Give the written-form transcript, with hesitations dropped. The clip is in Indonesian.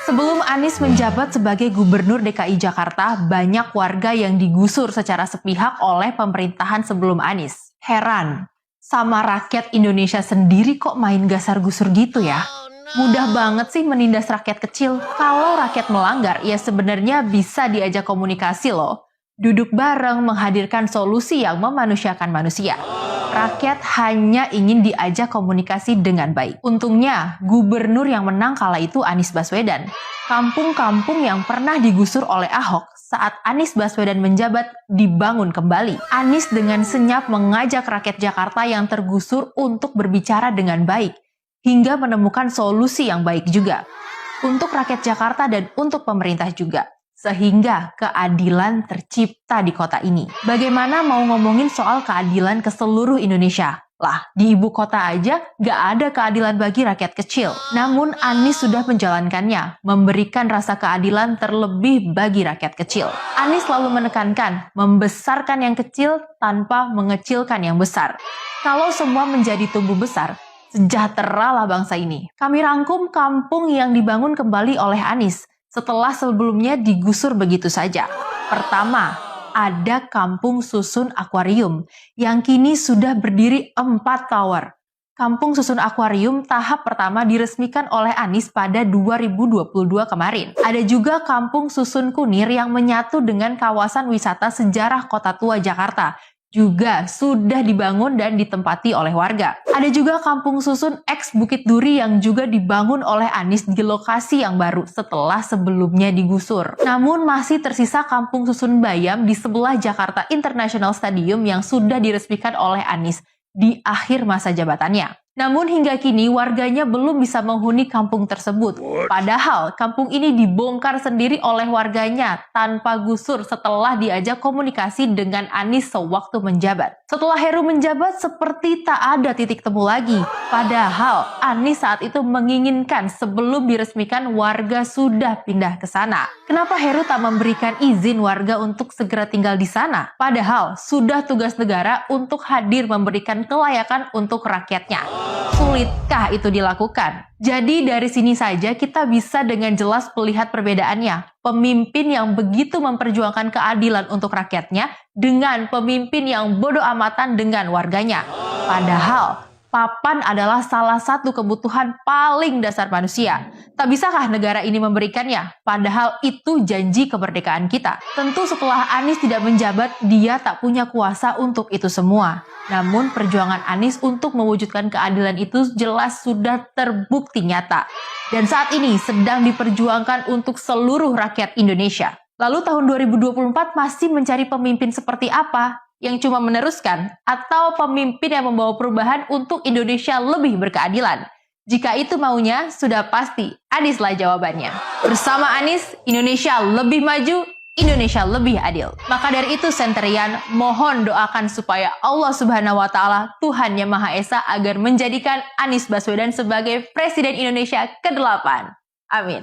Sebelum Anies menjabat sebagai Gubernur DKI Jakarta, banyak warga yang digusur secara sepihak oleh pemerintahan sebelum Anies. Heran, sama rakyat Indonesia sendiri kok main gasar-gusur gitu ya? Mudah banget sih menindas rakyat kecil. Kalau rakyat melanggar, ya sebenarnya bisa diajak komunikasi loh. Duduk bareng menghadirkan solusi yang memanusiakan manusia. Rakyat hanya ingin diajak komunikasi dengan baik. Untungnya, gubernur yang menang kala itu Anies Baswedan. Kampung-kampung yang pernah digusur oleh Ahok saat Anies Baswedan menjabat dibangun kembali. Anies dengan senyap mengajak rakyat Jakarta yang tergusur untuk berbicara dengan baik, hingga menemukan solusi yang baik juga. Untuk rakyat Jakarta dan untuk pemerintah juga. Sehingga keadilan tercipta di kota ini. Bagaimana mau ngomongin soal keadilan ke seluruh Indonesia? Lah, di ibu kota aja gak ada keadilan bagi rakyat kecil. Namun Anies sudah menjalankannya, memberikan rasa keadilan terlebih bagi rakyat kecil. Anies selalu menekankan, membesarkan yang kecil tanpa mengecilkan yang besar. Kalau semua menjadi tumbuh besar, sejahteralah bangsa ini. Kami rangkum kampung yang dibangun kembali oleh Anies setelah sebelumnya digusur begitu saja. Pertama, ada Kampung Susun Akuarium yang kini sudah berdiri 4 tower. Kampung Susun Akuarium tahap pertama diresmikan oleh Anies pada 2022 kemarin. Ada juga Kampung Susun Kunir yang menyatu dengan kawasan wisata sejarah Kota Tua Jakarta. Juga sudah dibangun dan ditempati oleh warga. Ada juga Kampung Susun X Bukit Duri yang juga dibangun oleh Anies di lokasi yang baru setelah sebelumnya digusur. Namun masih tersisa Kampung Susun Bayam di sebelah Jakarta International Stadium yang sudah diresmikan oleh Anies di akhir masa jabatannya. Namun hingga kini warganya belum bisa menghuni kampung tersebut. Padahal kampung ini dibongkar sendiri oleh warganya tanpa gusur setelah diajak komunikasi dengan Anies sewaktu menjabat. Setelah Heru menjabat seperti tak ada titik temu lagi. Padahal Anies saat itu menginginkan sebelum diresmikan warga sudah pindah ke sana. Kenapa Heru tak memberikan izin warga untuk segera tinggal di sana? Padahal sudah tugas negara untuk hadir memberikan kelayakan untuk rakyatnya. Sulitkah itu dilakukan? Jadi dari sini saja kita bisa dengan jelas melihat perbedaannya. Pemimpin yang begitu memperjuangkan keadilan untuk rakyatnya dengan pemimpin yang bodoh amatan dengan warganya. Padahal papan adalah salah satu kebutuhan paling dasar manusia. Tak bisakah negara ini memberikannya? Padahal itu janji kemerdekaan kita. Tentu setelah Anies tidak menjabat, dia tak punya kuasa untuk itu semua. Namun perjuangan Anies untuk mewujudkan keadilan itu jelas sudah terbukti nyata. Dan saat ini sedang diperjuangkan untuk seluruh rakyat Indonesia. Lalu tahun 2024 masih mencari pemimpin seperti apa? Yang cuma meneruskan, atau pemimpin yang membawa perubahan untuk Indonesia lebih berkeadilan? Jika itu maunya, sudah pasti Anieslah jawabannya. Bersama Anies, Indonesia lebih maju, Indonesia lebih adil. Maka dari itu Centerian, mohon doakan supaya Allah Subhanahu wa Ta'ala, Tuhan Yang Maha Esa, agar menjadikan Anies Baswedan sebagai Presiden Indonesia ke-8. Amin.